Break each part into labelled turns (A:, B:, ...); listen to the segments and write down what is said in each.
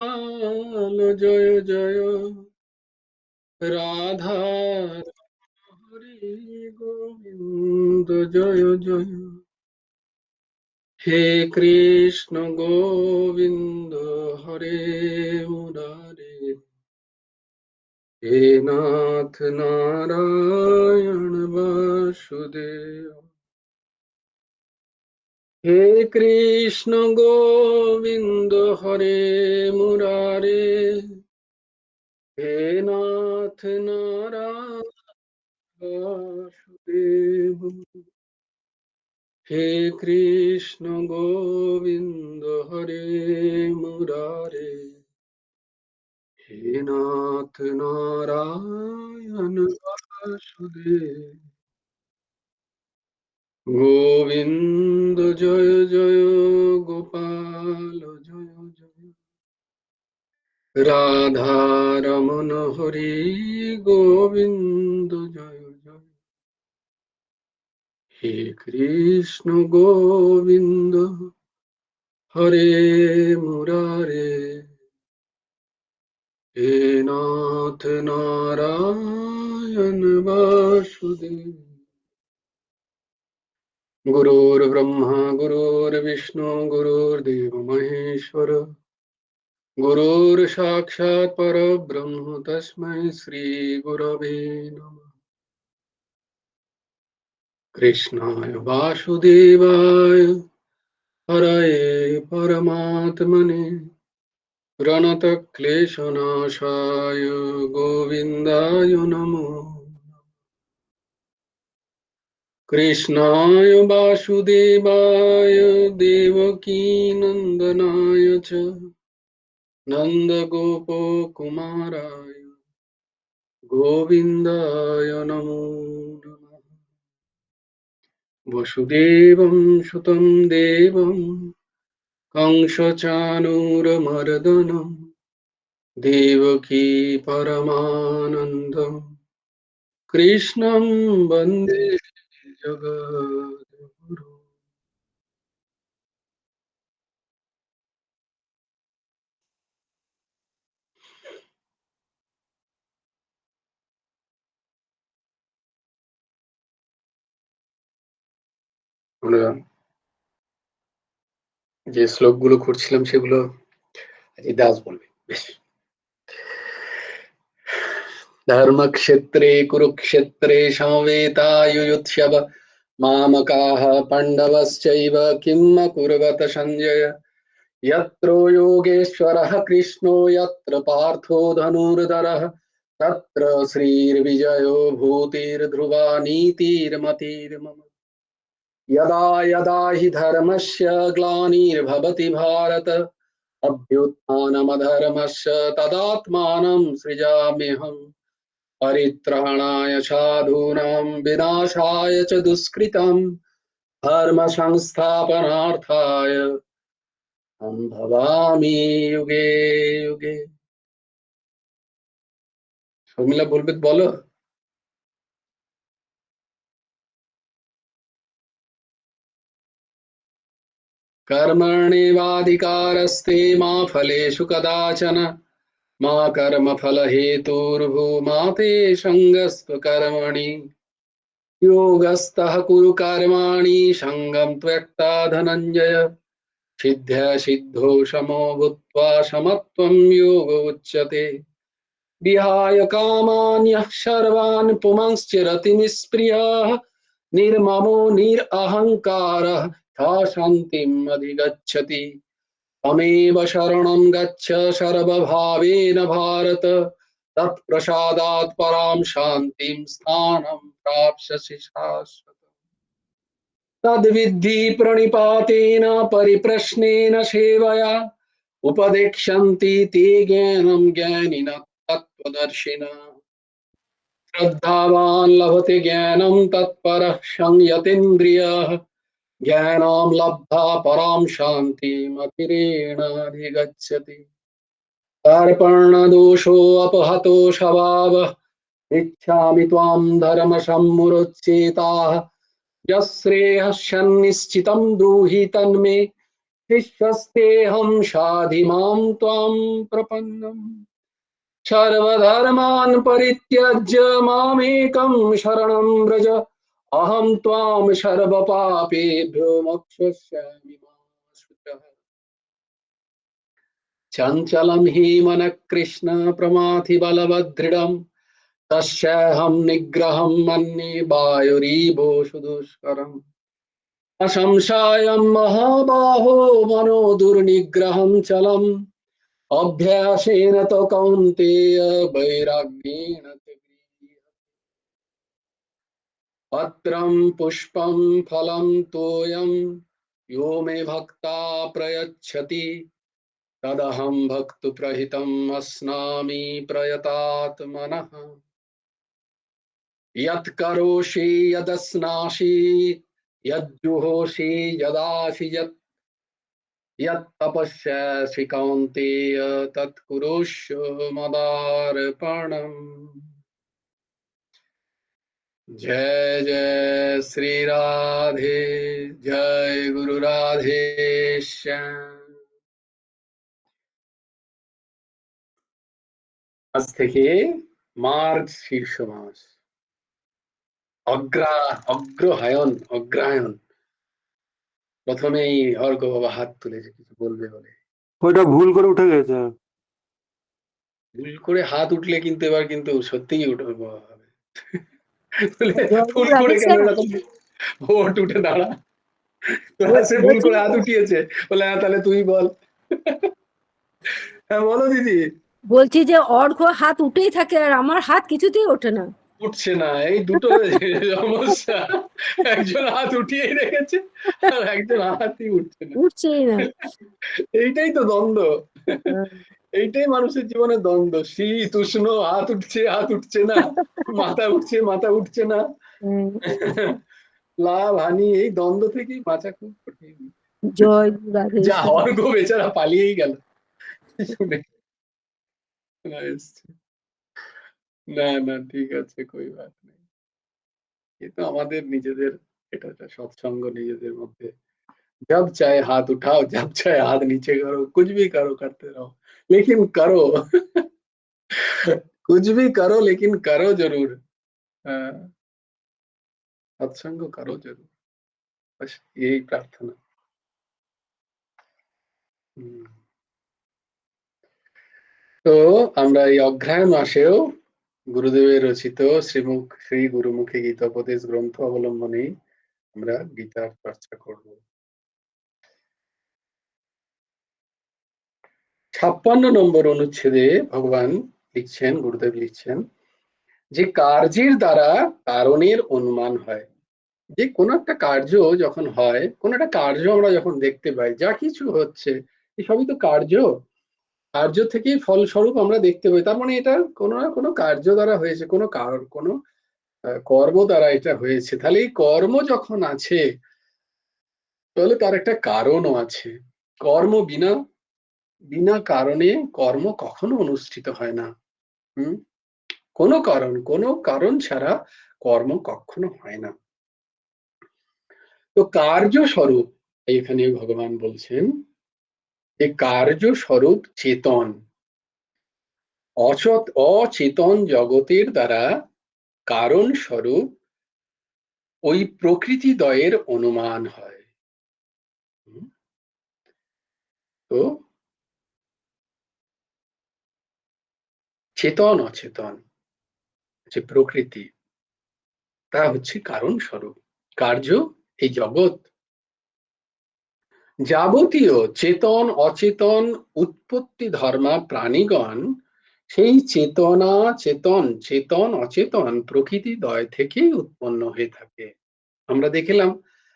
A: আলো জয় জয় রাধা হরি গোবিন্দ জয় জয় হে কৃষ্ণ গোবিন্দ হরে মুরারে হে নাথ নারায়ণ বাসুদেব হে কৃষ্ণ গোবিন্দ হরে মুরারে হে নাথ নারায়ণ বাসুদেব হে কৃষ্ণ গোবিন্দ হরে মুরারে হে নাথ নারায়ণ বাসুদেব গোবিন্দ জয় জয় গোপাল জয় জয় রাধা রমন হরি গোবিন্দ জয় জয় হে কৃষ্ণ গোবিন্দ হরে মুরারে হে নাথ নারায়ণ বাসুদেব गुरुर्ब्रह्मा गुरुर्विष्णु गुरुर्देव महेश्वर गुरुर्साक्षात् परब्रह्म तस्मै श्री गुरवे नमः कृष्णाय वासुदेवाय हरये परमात्मने प्रणतक्लेशनाशाय गोविन्दाय नमो कृष्णाय वासुदेवाय देवकीनन्दनाय च नन्दगोपकुमाराय गोविन्दाय नमो नमः वसुदेवं सुतं देवं कंसचाणूरमर्दनं देवकी परमानन्दं कृष्णं वन्दे जगद्गुरुम् আমরা যে শ্লোকগুলো করছিলাম সেগুলো দাস বলবে বেশ धर्मक्षेत्रे कुरुक्षेत्रे समवेतायुयुत्सव मामकाः पाण्डवश्चैव किम् अकुर्वत सञ्जय यत्रो योगेश्वरः कृष्णो यत्र पार्थो धनुर्धरः तत्र श्रीर्विजयो भूतिर्ध्रुवा नीतिर्मतिर्मम यदा यदा हि धर्मस्य ग्लानिर्भवति भारत अभ्युत्थानमधर्मस्य तदात्मानं सृजाम्यहम् परित्राणाय साधूनां विनाशाय च दुष्कृतं धर्म संस्थापनार्थाय संभवामि युगे युगे শর্মিলা বলবে বলো कर्मण्येवाधिकारस्ते मा फलेषु कदाचन मा कर्मफलहेतुर्भूमा ते सङ्गस्त्व कर्मणि योगस्थः कुरु कर्माणि सङ्गं त्यक्ता धनञ्जय सिद्ध्या सिद्धौ समो भूत्वा समत्वं योग उच्यते विहाय कामान्यः सर्वान् पुंश्चरति निष्क्रियः निर्ममो निरहङ्कारः सा शान्तिम् अधिगच्छति तमेव शरणं गच्छ सर्वभावेन भारत तत्प्रसादात् परां शान्तिं स्थानं प्राप्स्यसि शाश्वतम् तद्विद्धि प्रणिपातेन परिप्रश्नेन सेवया उपदेक्ष्यन्ति ते ज्ञानं ज्ञानिनः तत्त्वदर्शिनः श्रद्धावान् लभते ज्ञानं तत्परः संयतेन्द्रियः ज्ञानं लब्धा परां शान्तिमचिरेणाधिगच्छति कार्पण्यदोषोऽपहतो स्वभावः इच्छामि त्वां धर्मसम्मुरचेताः यश्रेयः सन्निश्चितं ब्रूहि तन्मे শিষ্যস্তেহং সাধিমাং ত্বাং প্রপন্নম সর্বধর্মাन् পরিত্যজ্য মামেকং শরণং ব্রজ অহং ত্বাং সর্বপাপেভ্যো মোক্ষয়িষ্যামি মা শুচঃ। চঞ্চलं হি মনঃ কৃষ্ণ প্রমাথি বলবদৃঢ়म् তস্যাহং নিগ্রহं মন্যে বায়ুরিব সুদুষ্করम्। असंशयं महाबाहो मनो दुर्निग्रहं चलम् अभ्यासेन तो कौन्तेय वैराग्येण च गृह्यते। पत्रं पुष्पं फलं तोयं यो मे भक्ता प्रयच्छति तदहं भक्तुप्रहितम् अस्नामि प्रयतात्मनः। यत् करोषि यदस्नासि यज्जुहोषि यदासि यत् यत् तपस्यासि कौन्तेय तत् कुरुष्व मदार्पणम्। जय जय श्री राधे, जय गुरु राधे श्याम। আজ থেকে মার্গ শীর্ষ মাস, অগ্রহায়ণ। প্রথমেই অর্ঘ বাবা হাত তুলেছে কিছু বলবে বলে,
B: ওইটা ভুল করে উঠে গেছে।
A: ভুল করে হাত উঠলে কিন্তু এবার কিন্তু সত্যিই উঠবে হবে। ভুল
C: জয়গুরু
A: করে কেন
C: রাধেশ্যাম।
A: এরকম ভোট উঠে দাঁড়া, সে ভুল করে হাত উঠিয়েছে বলে হ্যাঁ তাহলে তুই বল। হ্যাঁ বলো দিদি।
C: বলছি যে অর্ঘ হাত উঠেই থাকে আর আমার হাত কিছুতেই ওঠে না।
A: উঠছে না, এই দুটো সমস্যা, একজন হাত উঠিয়েই রেখেছে আর একজন হাতই উঠছে না,
C: উঠছেই না।
A: এইটাই তো দ্বন্দ্ব, এইটাই মানুষের জীবনে দ্বন্দ্ব, শীত উষ্ণ, হাত উঠছে হাত উঠছে না, মাথা উঠছে মাথা উঠছে না, লাভ হানি, এই দ্বন্দ্ব থেকেই বাঁচা খুব কঠিন।
C: জয়
A: যা
C: রাধেশ্যাম।
A: অর্ঘ বেচারা পালিয়েই গেল শুনে। না না ঠিক আছে, কই বাত নেই, কিন্তু আমাদের নিজেদের এটা একটা সৎসঙ্গ নিজেদের মধ্যে। जब चाहे हाथ उठाओ, जब चाहे हाथ नीचे करो, कुछ भी करो, करते रहो लेकिन करो। कुछ भी करो लेकिन करो जरूर। सत्संग करो जरूर, बस यही प्रार्थना। তো আমরা এই অগ্রহায়ণ মাসেও গুরুদেবের রচিত শ্রীমুখ শ্রী গুরুমুখী গীতোপদেশ গ্রন্থ অবলম্বনে আমরা গীতার চর্চা করব। 56 নম্বর অনুচ্ছেদে ভগবান লিখছেন, গুরুদেব লিখছেন যে কার্যের দ্বারা কারণের অনুমান হয়। যে কোনো একটা কার্য যখন হয়, কোন একটা কার্য আমরা যখন দেখতে পাই, যা কিছু হচ্ছে এই সবই তো কার্য, কার্য থেকেই ফলস্বরূপ আমরা দেখতে পাই, তার মানে এটা কোনো না কোনো কার্য দ্বারা হয়েছে, কোনো কোনো কর্ম দ্বারা এটা হয়েছে। তাহলে এই কর্ম যখন আছে তাহলে তার একটা কারণও আছে। কর্ম বিনা কারণে কর্ম কখনো অনুষ্ঠিত হয় না। কোনো কারণ ছাড়া কর্ম কখনো হয় না। তো কার্যস্বরূপ এখানে ভগবান বলছেন যে কার্যস্বরূপ চেতন, অচেতন জগতের দ্বারা কারণ স্বরূপ ওই প্রকৃতিদ্বয়ের অনুমান হয়। তো চেতন অচেতন যে প্রকৃতি, তা হচ্ছে কারণ স্বরূপ। কার্য এই জগৎ, যাবতীয় চেতন অচেতন উৎপত্তি ধর্মা প্রাণীগণ সেই চেতন অচেতন প্রকৃতিদ্বয় থেকেই উৎপন্ন হয়ে থাকে। আমরা দেখলাম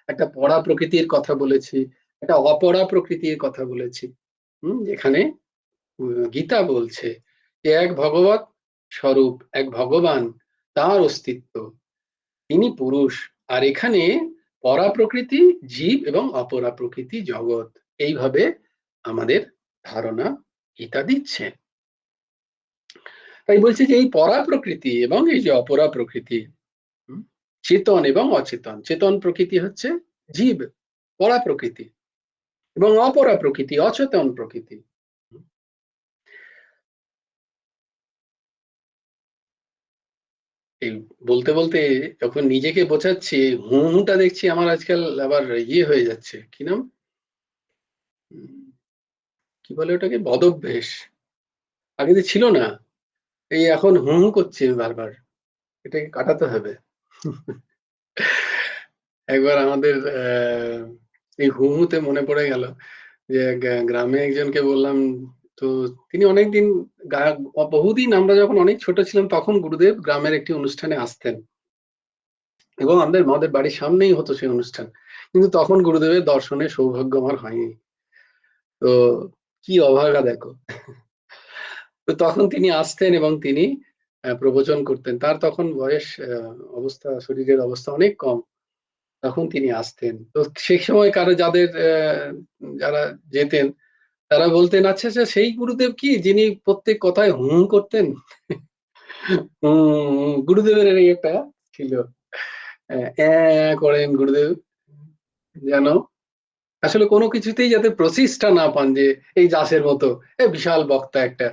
A: একটা পড়া প্রকৃতির কথা বলেছি, একটা অপরা প্রকৃতির কথা বলেছি। যেখানে গীতা বলছে যে এক ভগবৎ স্বরূপ, এক ভগবান, তার অস্তিত্ব, তিনি পুরুষ, আর এখানে পরা প্রকৃতি জীব এবং অপরা প্রকৃতি জগৎ, এইভাবে আমাদের ধারণা গীতা দিচ্ছে। তাই বলছে যে এই পরা প্রকৃতি এবং এই যে অপরা প্রকৃতি, চেতন এবং অচেতন, চেতন প্রকৃতি হচ্ছে জীব, পরা প্রকৃতি, এবং অপরা প্রকৃতি, অচেতন প্রকৃতি। এই বলতে বলতে যখন নিজেকে বোঝাচ্ছি, হুটা দেখছি আমার আজকাল আবার ইয়ে হয়ে যাচ্ছে, কি নাম, কি বলে ওটাকে, বদভ্যেস। আগে তো ছিল না, এই এখন করছে বারবার, এটাকে কাটাতে হবে। একবার আমাদের এই হুতে মনে পড়ে গেল যে গ্রামে একজনকে বললাম, তো তিনি অনেকদিন, বহুদিন আমরা যখন অনেক ছোট ছিলাম তখন গুরুদেব গ্রামের একটি অনুষ্ঠানে আসতেন এবং আমাদের বাড়ির সামনেই হতো সেই অনুষ্ঠান, কিন্তু তখন গুরুদেবের দর্শনের সৌভাগ্য আমার হয়নি। তো কি অভাগা দেখো। তো তখন তিনি আসতেন এবং তিনি প্রবচন করতেন। তার তখন বয়স, অবস্থা, শরীরের অবস্থা অনেক কম। তখন তিনি আসতেন। তো সেই সময় কারো যাদের যারা যেতেন তারা বলতেন, আচ্ছা আচ্ছা সেই গুরুদেব কি যিনি প্রত্যেক কথায় করতেন? গুরুদেবের এই একটা ছিল, করেন গুরুদেব, যেন আসলে কোনো কিছুতেই যাতে প্রসিসটা না পান, যে এই দাসের মতো বিশাল বক্তা একটা,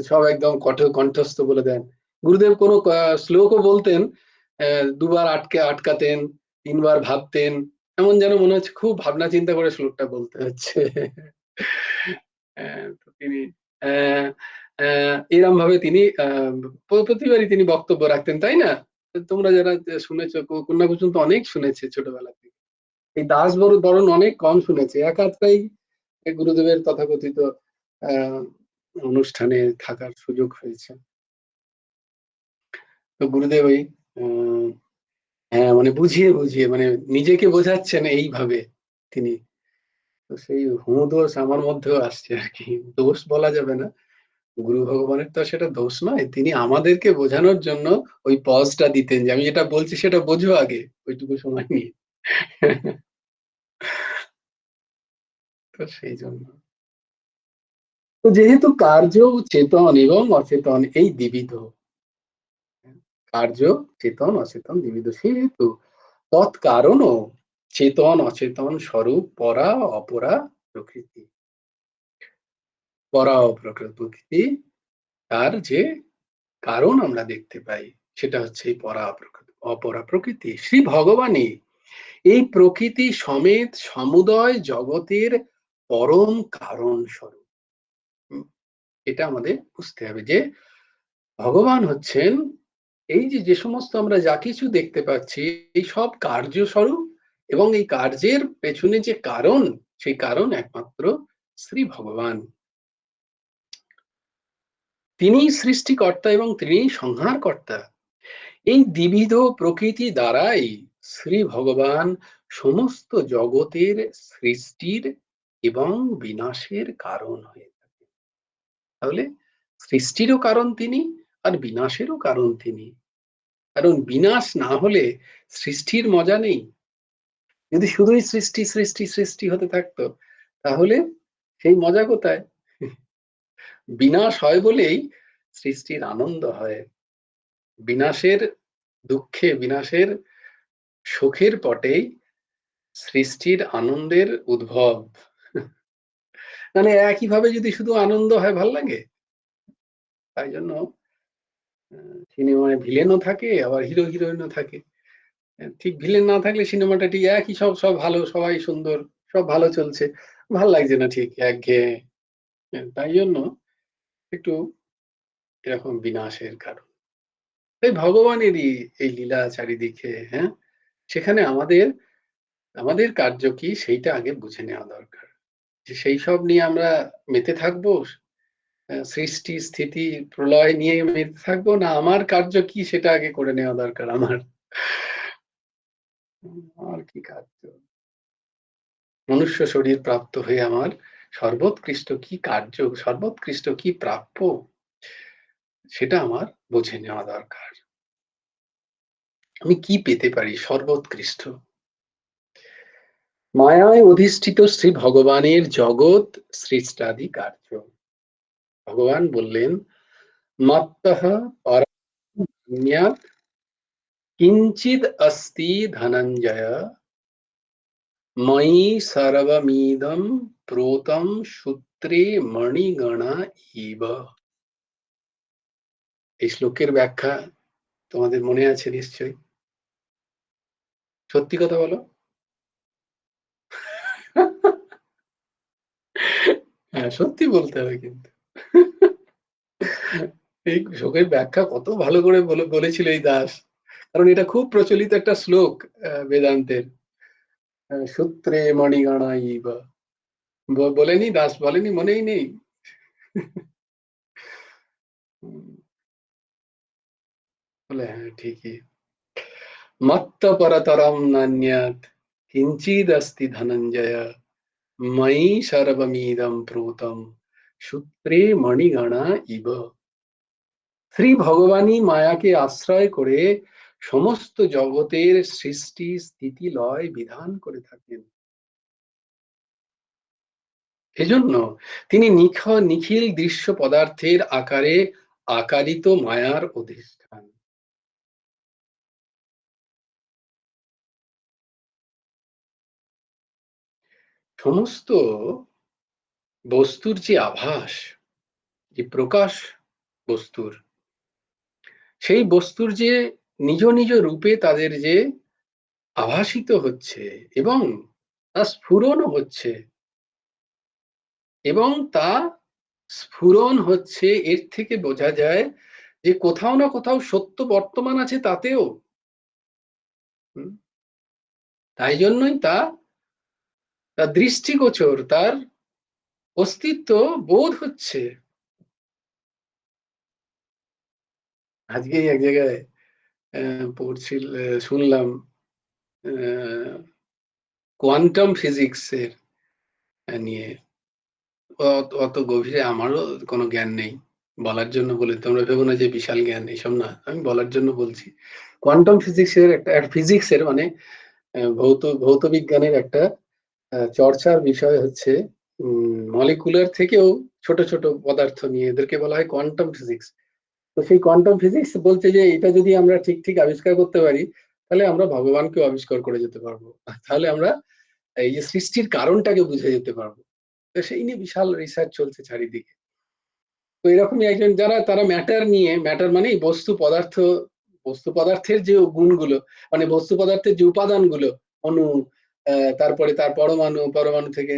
A: সব একদম কণ্ঠস্থ বলে দেন। গুরুদেব কোনো শ্লোকও বলতেন, দুবার আটকাতেন, তিনবার ভাবতেন, এমন যেন মনে হচ্ছে খুব ভাবনা চিন্তা করে শ্লোকটা বলতে হচ্ছে। তো তিনি এরম ভাবে তিনি প্রতিবারই তিনি বক্তব্য রাখতেন, তাই না? তোমরা যারা শুনেছো, কন্যা পর্যন্ত অনেক শুনেছে ছোটবেলা থেকে। এই দাস বরণ অনেক কম শুনেছে, এক আধটাই গুরুদেবের তথাকথিত আহ অনুষ্ঠানে থাকার সুযোগ হয়েছে। তো গুরুদেব ওই হ্যাঁ, মানে বুঝিয়ে বুঝিয়ে, মানে নিজেকে বোঝাচ্ছেন এইভাবে তিনি। তো সেই দোষ আমার মধ্যেও আসছে আর কি, দোষ বলা যাবে না, গুরু ভগবানের তো সেটা দোষ নয়, তিনি আমাদেরকে বোঝানোর জন্য ওই পজটা দিতেন যে আমি যেটা বলছি সেটা বোঝো আগে, ওইটুকু সময় নিয়ে। তো সেই জন্য, তো যেহেতু কার্য, চেতন এবং অচেতন এই দ্বিবিধ, কার্য, চেতন, অচেতন দ্বিবিধ, সেহেতু তৎকারণও চেতন অচেতন স্বরূপ পরা অপরা প্রকৃতি। পরা অপরা প্রকৃতি, তার যে কারণ আমরা দেখতে পাই সেটা হচ্ছে এই পরা অপরা প্রকৃতি। শ্রী ভগবানই এই প্রকৃতি সমেত সমুদয় জগতের পরম কারণ স্বরূপ। এটা আমাদের বুঝতে হবে যে ভগবান হচ্ছেন এই যে যে সমস্ত আমরা যা কিছু দেখতে পাচ্ছি, এই সব কার্যস্বরূপ, এবং এই কার্যের পেছনে যে কারণ, সেই কারণ একমাত্র শ্রী ভগবান। তিনি সৃষ্টিকর্তা এবং তিনি সংহারকর্তা। এই দ্বিবিধ প্রকৃতি দ্বারাই শ্রী ভগবান সমস্ত জগতের সৃষ্টির এবং বিনাশের কারণ হয়ে থাকে। তাহলে সৃষ্টিরও কারণ তিনি, আর বিনাশেরও কারণ তিনি। কারণ বিনাশ না হলে সৃষ্টির মজা নেই। যদি শুধুই সৃষ্টি সৃষ্টি সৃষ্টি হতে থাকতো তাহলে সেই মজা কোথায়? বিনাশ হয় বলেই সৃষ্টির আনন্দ হয়। বিনাশের দুঃখে, বিনাশের সুখের পটেই সৃষ্টির আনন্দের উদ্ভব। মানে একইভাবে যদি শুধু আনন্দ হয় ভাল লাগে? তাই জন্য সিনেমায় ভিলেনও থাকে, আবার হিরো হিরোইনও থাকে। ঠিক ভিলেন না থাকলে সিনেমাটা ঠিক একই, সব সব ভালো, সবাই সুন্দর, সব ভালো চলছে, ভাল লাগছে না, ঠিক একঘেয়ে। তাই জন্য একটু এরকম বিনাশের কারণ। তাই ভগবানেরই এই লীলা চারিদিকে, হ্যাঁ, সেখানে আমাদের আমাদের কার্য কি সেইটা আগে বুঝে নেওয়া দরকার। যে সেই সব নিয়ে আমরা মেতে থাকবো, সৃষ্টি স্থিতি প্রলয় নিয়ে মেতে থাকবো, না আমার কার্য কি সেটা আগে করে নেওয়া দরকার আমার। আমার কি কার্য, মনুষ্য শরীর প্রাপ্ত হয়ে আমার সর্বোৎকৃষ্ট কি কার্য, সর্বোৎকৃষ্ট কি প্রাপ্য, সেটা আমার বুঝে নেওয়া দরকার। আমি কি পেতে পারি সর্বোৎকৃষ্ট? মায়ায় অধিষ্ঠিত শ্রী ভগবানের জগৎ সৃষ্টাদি কার্য। ভগবান বললেন, মাত্তঃ পরান্যাৎ কিঞ্চিদ অস্তি ধনঞ্জয় ময়ি সর্বমিদম প্রোতম সূত্রে মণিগণা ইব। এই শ্লোকের ব্যাখ্যা তোমাদের মনে আছে নিশ্চয়ই। সত্যি কথা বলো। হ্যাঁ, সত্যি বলতে হবে কিন্তু। এই শ্লোকের ব্যাখ্যা কত ভালো করে বলেছিল এই দাস, কারণ এটা খুব প্রচলিত একটা শ্লোক বেদান্তের। সূত্রে মণিগণা ইব বলেনি দাস, বলেনি, মনেই নেই। বলে হ্যাঁ ঠিকই। মত্ত পরতরম নান্যৎ কিঞ্চিদস্তি ধনঞ্জয় ময়ি সর্বমিদম প্রোতম সূত্রে মণিগণা ইব। শ্রী ভগবানই মায়াকে আশ্রয় করে সমস্ত জগতের সৃষ্টি স্থিতি লয় বিধান করে থাকেন। এজন্য তিনি নিখিল দৃশ্য পদার্থের আকারে আকারিত মায়ার অধিষ্ঠান। সমস্ত বস্তুর যে আভাস, যে প্রকাশ বস্তুর, সেই বস্তুর যে নিজ নিজ রূপে তাদের যে আভাসিত হচ্ছে এবং তা স্ফুরণ হচ্ছে, এবং তা স্ফুরণ হচ্ছে, এর থেকে বোঝা যায় যে কোথাও না কোথাও সত্য বর্তমান আছে তাতেও। তাই জন্যই তার দৃষ্টিগোচর, তার অস্তিত্ব বোধ হচ্ছে। আজকেই এক জায়গায় শুনলাম কোয়ান্টাম ফিজিক্স এর নিয়ে। অত গভীরে আমারও কোনো জ্ঞান নেই, বলার জন্য বলে তোমরা ভেবো না যে বিশাল জ্ঞান, এইসব না, আমি বলার জন্য বলছি। কোয়ান্টাম ফিজিক্সের একটা ফিজিক্সের মানে ভৌত বিজ্ঞানের একটা চর্চার বিষয় হচ্ছে মলিকুলার থেকেও ছোট ছোট পদার্থ নিয়ে, এদেরকে বলা হয় কোয়ান্টাম ফিজিক্স। তো সেই কোয়ান্টাম ফিজিক্স বলছে যে এটা যদি আমরা ঠিক ঠিক আবিষ্কার করতে পারি, তাহলে আমরা ভগবানকেও আবিষ্কার করে যেতে পারবো, তাহলে আমরা এই যে সৃষ্টির কারণটাকে বুঝে যেতে পারবো। তো সেই নিয়ে বিশাল রিসার্চ চলছে চারিদিকে। তো এরকমই একজন, তারা ম্যাটার নিয়ে, ম্যাটার মানে বস্তু পদার্থের যে গুণগুলো, মানে বস্তু পদার্থের যে উপাদানগুলো, অণু, তারপরে তার পরমাণু, পরমাণু থেকে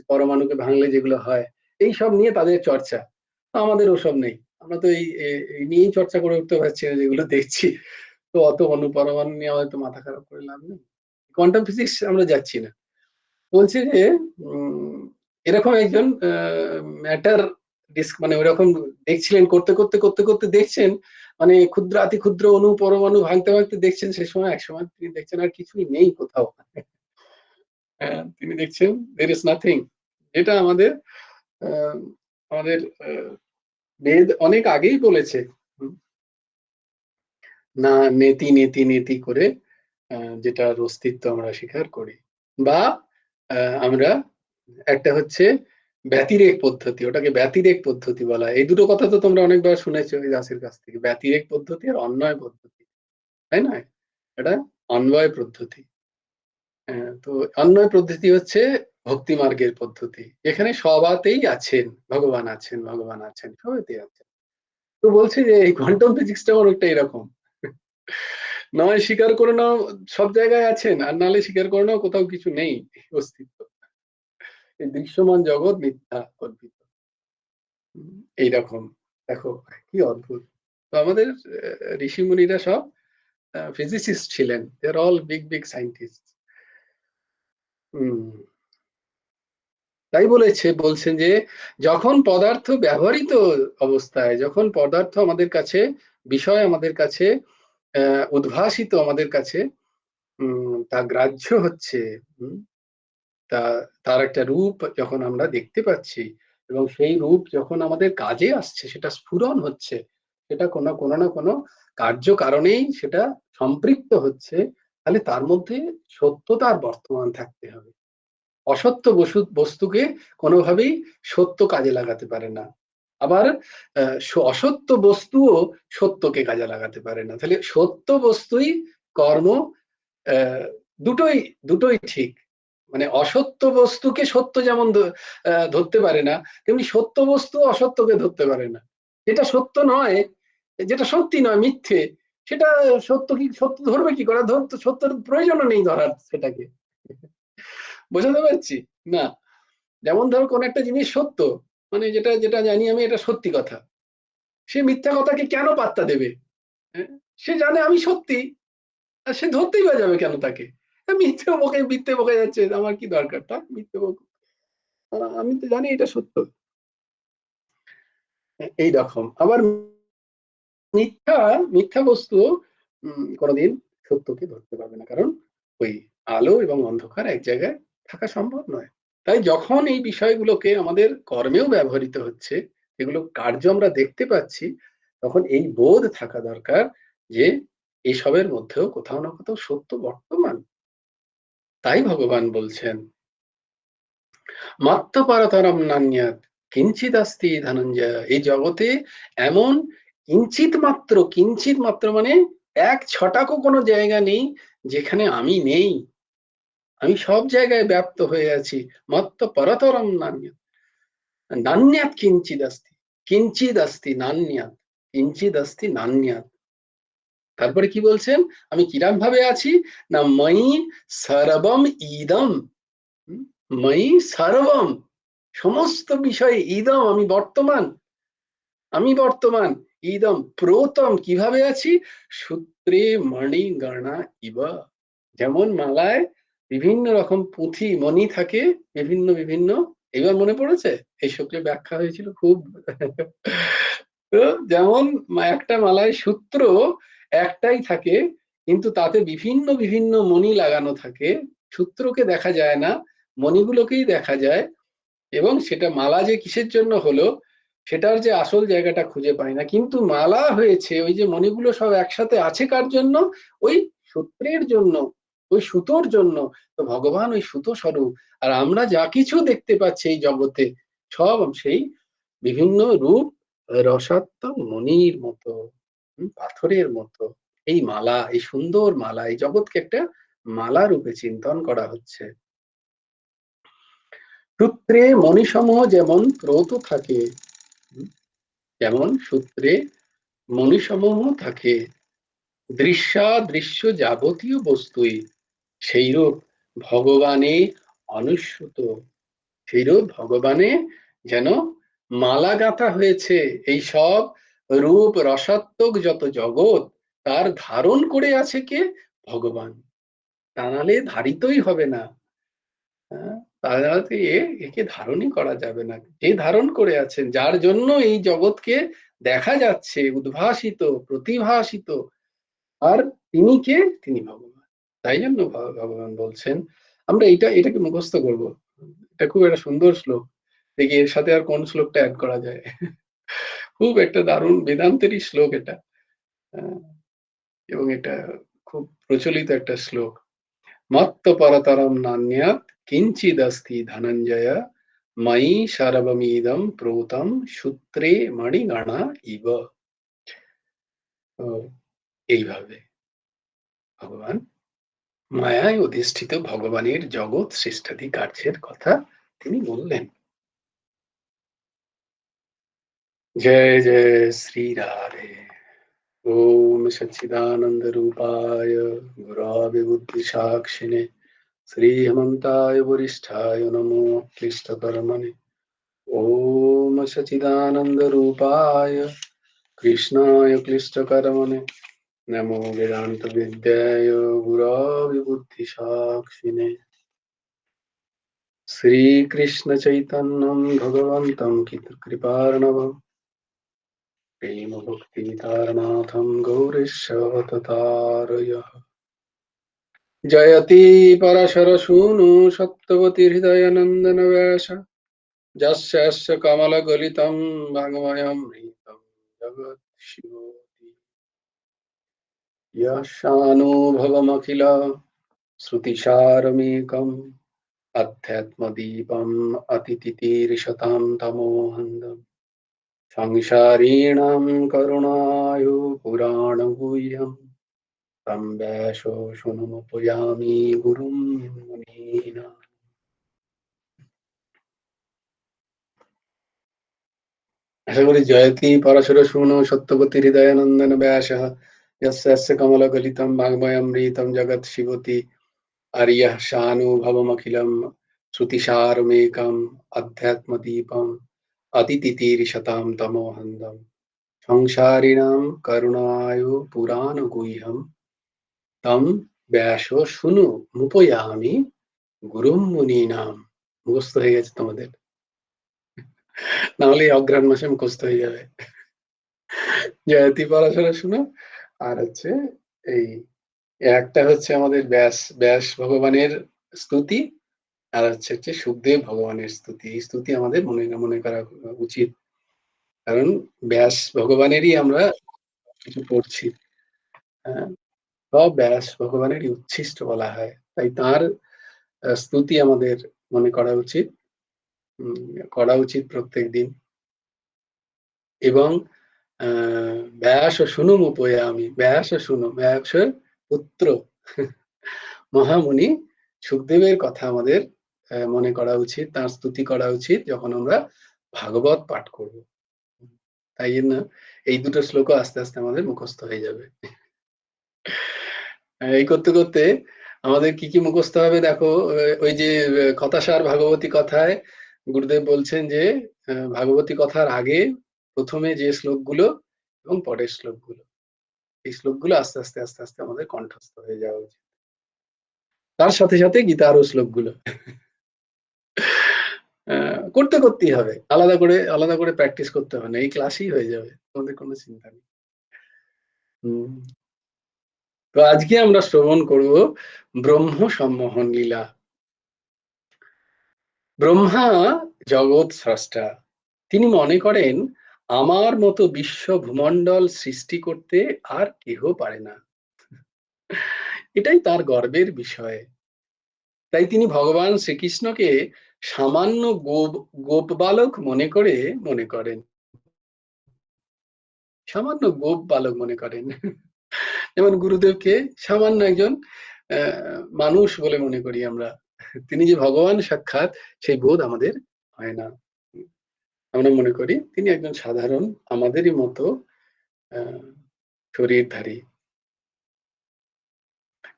A: পরমাণুকে ভাঙলে যেগুলো হয়, এই সব নিয়ে তাদের চর্চা। আমাদের ওসব নেই, আমরা তো এই নিয়েই চর্চা করে উঠতে পারছি না, যেগুলো দেখছি। তো অত অণু পরমাণু নিয়ে হয়তো মাথা খারাপ করে লাভ নেই, কোয়ান্টাম ফিজিক্স আমরা যাচ্ছি না। বলছে যে এরকম একজন ম্যাটার মানে ওরকম দেখছিলেন, করতে করতে করতে করতে দেখছেন, মানে ক্ষুদ্রাতি ক্ষুদ্র অণু পরমাণু ভাঙতে ভাঙতে দেখছেন, সে সময় এক সময় তিনি দেখছেন আর কিছুই নেই কোথাও। তিনি দেখছেন there is nothing। এটা আমাদের আহ, আমাদের বেদ অনেক আগেই বলেছে। না, নেতি নেতি নেতি করে যেটার অস্তিত্ব আমরা স্বীকার করি, বা আমরা একটা হচ্ছে ব্যতিরেক পদ্ধতি, ওটাকে ব্যতিরেক পদ্ধতি বলা হয়। এই দুটো কথা তো তোমরা অনেকবার শুনেছো এই দাসের কাছ থেকে, ব্যতিরেক পদ্ধতি আর অন্বয় পদ্ধতি, তাই না? এটা অন্বয় পদ্ধতি। তো অন্বয় পদ্ধতি হচ্ছে ভক্তি মার্গের পদ্ধতি, এখানে সবাতেই আছেন ভগবান, আছেন ভগবান আছেন, সবাইতেই আছেন। তো বলছে যে এই কোয়ান্টাম ফিজিক্সটা অনেকটা এরকম, নয় স্বীকার করে নাও সব জায়গায় আছেন, আর নালে স্বীকার করে নাও কোথাও কিছু নেই অস্তিত্ব, এই দৃশ্যমান জগৎ মিথ্যা কল্পিত। এইরকম, দেখো কি অদ্ভুত। তো আমাদের ঋষি মুনিরা সব ফিজিসিস্ট ছিলেন, দে আর অল বিগ বিগ সায়েন্টিস্ট। তাই বলছেন যে যখন পদার্থ ব্যবহৃত অবস্থায়, যখন পদার্থ আমাদের কাছে, বিষয় আমাদের কাছে উদ্ভাসিত আমাদের কাছে, তা গ্রাহ্য হচ্ছে, তার একটা রূপ যখন আমরা দেখতে পাচ্ছি, এবং সেই রূপ যখন আমাদের কাজে আসছে, সেটা স্ফুরণ হচ্ছে, সেটা কোনো না কোনো কার্য কারণেই সেটা সম্পৃক্ত হচ্ছে, তাহলে তার মধ্যে সত্যতার বর্তমান থাকতে হবে। অসত্য বস্তুকে কোনোভাবেই সত্য কাজে লাগাতে পারে না, আবার অসত্য বস্তুও সত্যকে কাজে লাগাতে পারে না। তাহলে সত্য বস্তুই কর্ম, দুটোই দুটোই ঠিক, মানে অসত্য বস্তুকে সত্য যেমন ধরতে পারে না, তেমনি সত্য বস্তু অসত্যকে ধরতে পারে না। যেটা সত্য নয়, যেটা সত্যি নয়, মিথ্যে, সেটা সত্য কি সত্য ধরবে কি করে? ধরতে সত্যের প্রয়োজনও নেই ধরার সেটাকে। বোঝাতে পারছি না? যেমন ধরো কোন একটা জিনিস সত্য, মানে যেটা যেটা জানি আমি এটা সত্যি কথা, সে মিথ্যা কথাকে কেন পাত্তা দেবে? হ্যাঁ? সে জানে আমি সত্যি, আর সে ধরতেই বা যাবে কেন তাকে? মিথ্যে বকে যাচ্ছে, আমার কি দরকার? তার মিথ্যে বক, আমি তো জানি এটা সত্য। এই রকম আবার মিথ্যা মিথ্যা বস্তু কোনোদিন সত্যকে ধরতে পারবে না, কারণ ওই আলো এবং অন্ধকার এক জায়গায় থাকা সম্ভব নয়। তাই যখন এই বিষয়গুলোকে আমাদের কর্মেও ব্যবহৃত হচ্ছে, এগুলো কার্য আমরা দেখতে পাচ্ছি, তখন এই বোধ থাকা দরকার যে এসবের মধ্যেও কোথাও না কোথাও সত্য বর্তমান। তাই ভগবান বলছেন, মাত্র পরতরম নান্যাৎ কিঞ্চিদস্তি ধনঞ্জয়। এই জগতে এমন কিঞ্চিত মাত্র মানে এক ছটাকও কোনো জায়গা নেই যেখানে আমি নেই। আমি সব জায়গায় ব্যাপ্ত হয়ে আছি। মাত্র পরতরম নান্যাৎ, নান্যাৎ কিঞ্চিদস্তি, কিঞ্চিদস্তি নান্যাৎ, কিঞ্চিদস্তি নান্যাৎ। তারপরে কি বলছেন? আমি কিরম ভাবে আছি না, ময়ি সর্বম ইদম। ময়ি সর্বম, সমস্ত বিষয়ে ইদম, আমি বর্তমান। ইদম প্রতম, কিভাবে আছি? সূত্রে মণিগণা ইব। যেমন মালায় বিভিন্ন রকম পুঁথি মণি থাকে, বিভিন্ন বিভিন্ন, এবার মনে পড়েছে? এই শুক্লে ব্যাখ্যা হয়েছিল খুব। তো যেমন একটা মালায় সূত্র একটাই থাকে, কিন্তু তাতে বিভিন্ন বিভিন্ন মণি লাগানো থাকে। সূত্রকে দেখা যায় না, মণিগুলোকেই দেখা যায়, এবং সেটা মালা যে কিসের জন্য হলো সেটার যে আসল জায়গাটা খুঁজে পায় না। কিন্তু মালা হয়েছে, ওই যে মণিগুলো সব একসাথে আছে কার জন্য? ওই সূত্রের জন্য, ওই সুতোর জন্য। তো ভগবান ওই সুতো স্বরূপ। আর আমরা যা কিছু দেখতে পাচ্ছি এই জগতে, সব সেই বিভিন্ন রূপ রসাত্মক মণির মতো, পাথরের মতো। এই মালা, এই সুন্দর মালা, এই জগৎকে একটা মালা রূপে চিন্তন করা হচ্ছে। সূত্রে মণিসমূহ যেমন প্রত থাকে, যেমন সূত্রে মণিসমূহ থাকে, দৃশ্যাদৃশ্য যাবতীয় বস্তুই সেইরূপ ভগবানে অনুস্যূত। সেইরূপ ভগবানে যেন মালা গাঁথা হয়েছে। এই সব রূপ রসাত্মক যত জগৎ, তার ধারণ করে আছে কে? ভগবান। তা নাহলে ধারিতই হবে না। তাহলে একে ধারণই করা যাবে না। যে ধারণ করে আছেন, যার জন্য এই জগৎকে দেখা যাচ্ছে, উদ্ভাসিত প্রতিভাসিত, আর তিনি কে? তিনি ভগবান। তাই জন্য ভগবান বলছেন, আমরা এটাকে মুখস্থ করব। এটা খুব একটা সুন্দর শ্লোক। দেখি এর সাথে আর কোন শ্লোকটা অ্যাড করা যায়। খুব একটা দারুণ বেদান্তেরই শ্লোক এটা। এবং এটা খুব প্রচলিত একটা শ্লোক। মত্ত পরতরম নান্যাৎ কিঞ্চিদস্তি ধনঞ্জয়, ময়ি সর্বমিদম প্রোতম সূত্রে মণিগণা ইব। এইভাবে ভগবান মায়ায় অধিষ্ঠিত ভগবানের জগৎ সৃষ্টাদি কার্যের কথা তিনি বললেন। জয় জয় শ্রী রাধে। ওম সচ্চিদানন্দ রূপায় গুরাবে বুদ্ধি সাক্ষিণে শ্রী হেমন্তায় বরিষ্ঠায় নমো ক্লিষ্টকর্মণে। ওম সচিদানন্দ রূপায় কৃষ্ণায় ক্লিষ্টকর্মণে নমো বেদান্ত বিদ্যায় গুরবে বুদ্ধি সাক্ষিণে। শ্রীকৃষ্ণ চৈতন্যম ভগবন্तं কৃপার্ণবম প্রেম ভক্তি বিতারনাথম গৌরেশ্বতারয়। জয়তি পরাশর সূনু সত্যবতী হৃদয়ানন্দন ব্যাস, যস্য কমলগলিतं ভাঙময়মৃतं জগৎ শিবতি। यशानुभवमखिल श्रुतिसारमेकम् अध्यात्मदीपम् अतितितीर्षतां तमोऽन्धम् संसारिणां करुणायो पुराणगुह्यम् तं व्यासो शृणुमुपयामि गुरुं मुनीनाम्। আশা করি জয়তি পরশর শুনো সত্যবতী হৃদয়ানন্দন ব্যাসঃ যস্য কমলগলিতম বাঙ্ময়মৃতম জগৎ শিবতি আর্যঃ শানুভবমখিলম শ্রুতিসারমেকম অধ্যাত্মদীপম অতিতিতীর্ষতাম তমোহন্দম সংসারিণাম করুণায় পুরাণগুহ্যম তম ব্যাস শুনু মুপয়ামি গুরুম মুনীনাম। মুখস্থ হয়ে গেছে তোমাদের, নাহলে অগ্রহায়ণ মাসে মুখস্থ হয়ে যাবে। জয়তী পড়াশোনা শুনো। আর হচ্ছে এই একটা হচ্ছে আমাদের ব্যাস ব্যাস ভগবানের স্তুতি, আর হচ্ছে সুখদেব ভগবানের স্তুতি। এই স্তুতি আমাদের মনে মনে করা উচিত, কারণ ব্যাস ভগবানেরই আমরা কিছু পড়ছি। হ্যাঁ, সব ব্যাস ভগবানেরই উচ্ছিষ্ট বলা হয়, তাই তার স্তুতি আমাদের মনে করা উচিত, করা উচিত প্রত্যেক দিন। এবং ব্যাস শুনুম উপয়ামি, ব্যাস শুনো, ব্যাসের পুত্র মহামুনি সুখদেবের কথা আমাদের মনে করা উচিত, তার স্তুতি করা উচিত যখন আমরা ভাগবত পাঠ করব। তাই জন্য এই দুটো শ্লোকও আস্তে আস্তে আমাদের মুখস্থ হয়ে যাবে। এই করতে করতে আমাদের কি কি মুখস্থ হবে দেখো। ওই যে কথাসার ভাগবতী কথায় গুরুদেব বলছেন যে ভাগবতী কথার আগে প্রথমে যে শ্লোকগুলো এবং পরের শ্লোকগুলো, এই শ্লোকগুলো আস্তে আস্তে আস্তে আস্তে আমাদের কণ্ঠস্থ হয়ে যাওয়া উচিত, তার সাথে সাথে গীতারও শ্লোকগুলো করতে করতেই হবে, আলাদা করে প্র্যাকটিস করতে হবে না, এই ক্লাসই হয়ে যাবে, তোমাদের কোনো চিন্তা নেই। তো আজকে আমরা শ্রবণ করব ব্রহ্ম সম্মোহন লীলা। ব্রহ্মা জগৎ স্রষ্টা, তিনি মনে করেন আমার মতো বিশ্ব ভূমণ্ডল সৃষ্টি করতে আর কেহ পারে না, এটাই তার গর্বের বিষয়। তাই তিনি ভগবান শ্রীকৃষ্ণকে সামান্য গোপ বালক মনে করেন, সামান্য গোপ বালক মনে করেন। যেমন গুরুদেবকে সামান্য একজন মানুষ বলে মনে করি আমরা, তিনি যে ভগবান সাক্ষাৎ সেই বোধ আমাদের হয় না। আমরা মনে করি তিনি একজন সাধারণ আমাদেরই মতো শরীরধারী।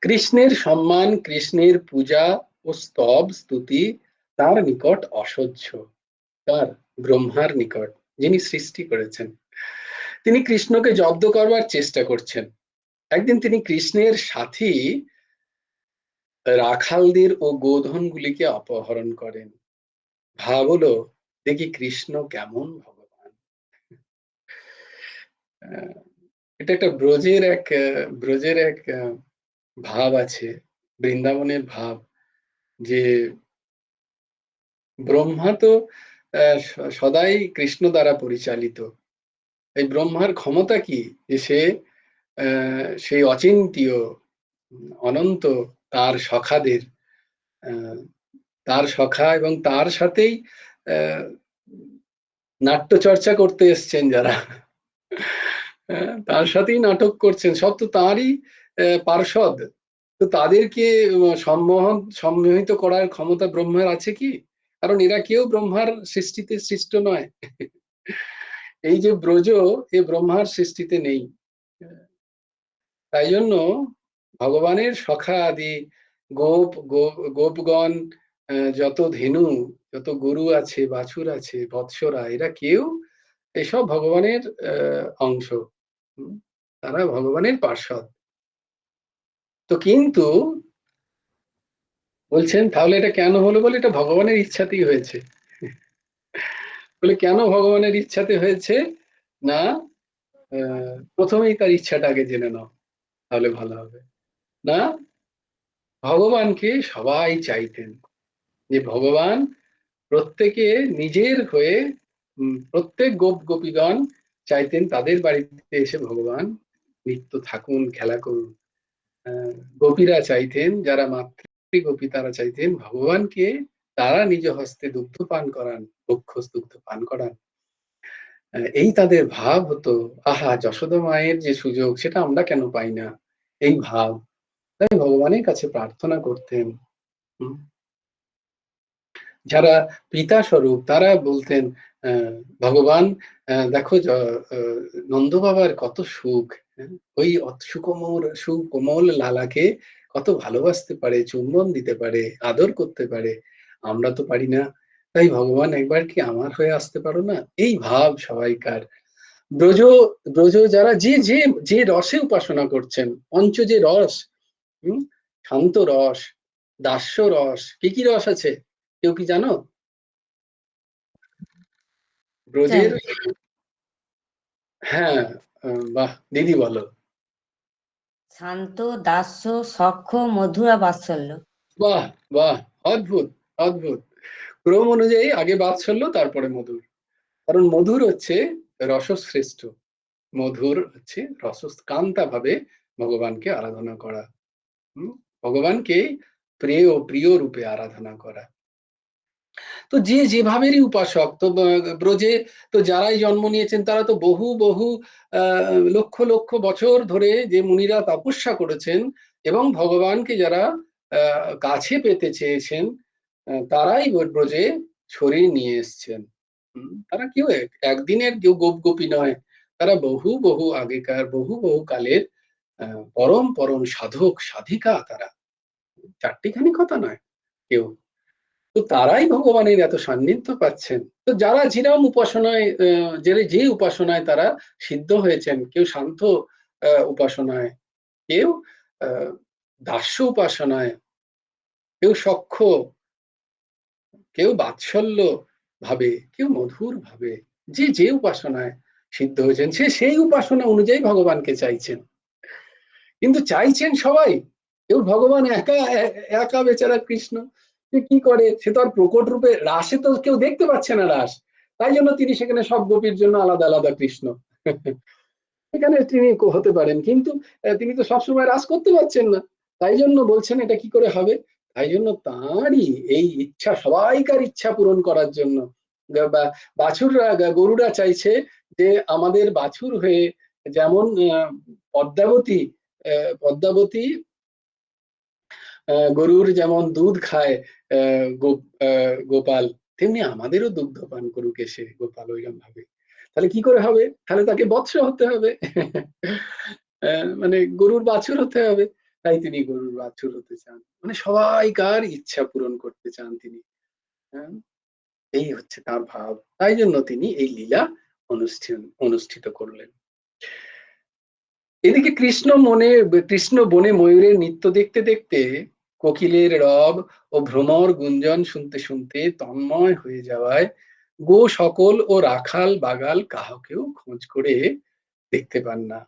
A: কৃষ্ণের সম্মান, কৃষ্ণের পূজা ও স্তব স্তুতি তার নিকট অসহ্য। তার ব্রহ্মার নিকট, যিনি সৃষ্টি করেছেন, তিনি কৃষ্ণকে জব্দ করবার চেষ্টা করছেন। একদিন তিনি কৃষ্ণের সাথী রাখালদের ও গোধনগুলিকে অপহরণ করেন। ভাব হলো, দেখি কৃষ্ণ কেমন ভগবান। এটা একটা ব্রজের এক ভাব আছে, বৃন্দাবনের ভাব, যে ব্রহ্মা তো সদাই কৃষ্ণ দ্বারা পরিচালিত। এই ব্রহ্মার ক্ষমতা কি যে সে সেই অচিন্তীয় অনন্ত তার সখাদের, তার সখা এবং তার সাথেই নাট্য চর্চা করতে এসছেন যারা, তার সাথেই নাটক করছেন, সব তো তাঁরই পার্ষদ। তো তাদেরকে সম্মোহিত করার ক্ষমতা ব্রহ্মার আছে কি? কারণ এরা কেউ ব্রহ্মার সৃষ্টিতে সৃষ্ট নয়। এই যে ব্রজ, এ ব্রহ্মার সৃষ্টিতে নেই। তাই জন্য ভগবানের সখা আদি গোপগণ, যত ধেনু, যত গরু আছে, বাছুর আছে, বৎসরা, এরা কেউ এসব ভগবানের অংশ, তারা ভগবানের পার্ষদ। তো কিন্তু বলছেন তাহলে এটা কেন হলো, বলে এটা ভগবানের ইচ্ছাতেই হয়েছে। বলে কেন ভগবানের ইচ্ছাতে হয়েছে না, প্রথমেই তার ইচ্ছাটা আগে জেনে নাও, তাহলে ভালো হবে। না, ভগবানকে সবাই চাইতেন, যে ভগবান প্রত্যেকে নিজের হয়ে, প্রত্যেক গোপীগণ চাইতেন তাদের বাড়িতে এসে ভগবান নিত্য থাকুন, খেলা করুন। গোপীরা চাইতেন, যারা মাতৃ গোপী, তারা চাইতেন ভগবানকে তারা নিজ হস্তে দুগ্ধ পান করান, বক্ষস দুগ্ধ পান করান। এই তাদের ভাব হতো, আহা যশোদা মায়ের যে সুযোগ, সেটা আমরা কেন পাই না, এই ভাব। তাই ভগবানের কাছে প্রার্থনা করতেন। যারা পিতা স্বরূপ তারা বলতেন ভগবান দেখো নন্দ বাবার কত সুখ, ওই সুকোমল লালাকে কত ভালোবাসতে পারে, চুম্বন দিতে পারে, আদর করতে পারে, আমরা তো পারি না। তাই ভগবান একবার কি আমার হয়ে আসতে পারো না, এই ভাব সবাইকার। ব্রজ ব্রজ যারা যে যে যে রসে উপাসনা করছেন, পঞ্চ যে রস, শান্ত রস, দাস্য রস, কি কি রস আছে কেউ কি জানো ব্রজের?
D: জানি।
A: হ্যাঁ, বাহ দিদি বলো।
D: শান্ত, দাস্য, সখ্য, মধুরা, বাৎসল্য।
A: বাহ বাহ, অদ্ভুত অদ্ভুত। ক্রম অনুযায়ী আগে বাৎসল্য, তারপরে মধুর। কারণ মধুর হচ্ছে রসশ্রেষ্ঠ, মধুর হচ্ছে কান্তা ভাবে ভগবানকে আরাধনা করা, ভগবানকে প্রিয় রূপে আরাধনা করা। তো যে যেভাবেরই উপাসক, তো ব্রজে তো যারাই জন্ম নিয়েছেন তারা তো বহু বহু লক্ষ লক্ষ বছর ধরে যে মুনিরা তপস্যা করেছেন এবং ভগবানকে যারা কাছে পেতে চেয়েছেন, তারাই ব্রজে শরীর নিয়ে এসছেন। তারা কেউ একদিনের কেউ গোপ গোপী নয়, তারা বহু বহু আগেকার, বহু বহু কালের পরম পরম সাধক সাধিকা তারা, চারটিখানি কথা নয় কেউ। তো তারাই ভগবানের এত সান্নিধ্য পাচ্ছেন। তো যারা যেরকম উপাসনায় যে উপাসনায় তারা সিদ্ধ হয়েছেন, কেউ শান্ত উপাসনায়, কেউ দাস্য উপাসনায়, কেউ সখ্য, কেউ বাৎসল্য ভাবে, কেউ মধুর ভাবে, যে যে উপাসনায় সিদ্ধ হয়েছেন সে সেই উপাসনা অনুযায়ী ভগবানকে চাইছেন। কিন্তু চাইছেন সবাই, কেউ ভগবান একা একা বেচারা কৃষ্ণ, সে কি করে, সে তো আর প্রকট রূপে রাসে তো কেউ দেখতে পাচ্ছে না রাস, তাই জন্য তিনি সেখানে সব গোপীর জন্য আলাদা আলাদা কৃষ্ণ এখানে তিনি হতে পারেন, কিন্তু তিনি তো সবসময় রাস করতে পারছেন না, তাই জন্য বলছেন এটা কি করে হবে। তাই জন্য তাঁরই এই ইচ্ছা, সবাইকার ইচ্ছা পূরণ করার জন্য বাছুররা, গরুরা চাইছে যে আমাদের বাছুর হয়ে যেমন পদ্মাবতী পদ্মাবতী গরুর যেমন দুধ খায় গোপাল, তেমনি আমাদেরও দুগ্ধ পান করুক এসে গোপাল, ওইরকম ভাবে। তাহলে কি করে হবে, তাহলে তাকে বৎস হতে হবে মানে গরুর বাছুর হতে হবে। তাই তিনি গরুর বাছুর হতে চান, মানে সবাইকার ইচ্ছা পূরণ করতে চান তিনি। এই হচ্ছে তার ভাব, তাই জন্য তিনি এই লীলা অনুষ্ঠিত করলেন। এদিকে কৃষ্ণ বনে ময়ূরের নৃত্য দেখতে দেখতে, কোকিলের রব ও ভ্রমর গুঞ্জন শুনতে শুনতে তন্ময় হয়ে যাওয়ায় গো সকল ও রাখাল বাগাল কাহাকেও খোঁজ করে দেখতে পান না।